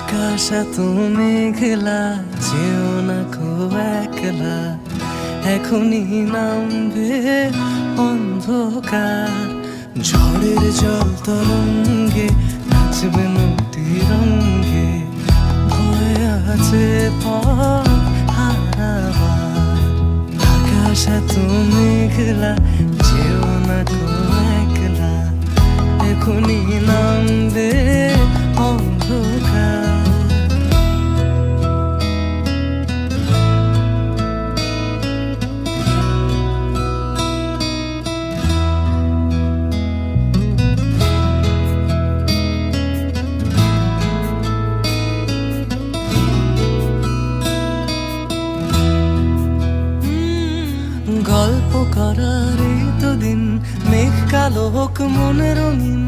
আকাশ এত মেঘলা, যেও না কো একলা, এখনই নামবে অন্ধকার। ঝড়ের জল তরঙ্গে নাচবে নদী রঙ্গে, ভয় আছে পথ হারাবার। আকাশ এত মেঘলা, যেও না কো একলা, এখনই নামবে অন্ধকার। গল্প করার এই তো দিন, মেঘ কালো হোক মনে রঙিন,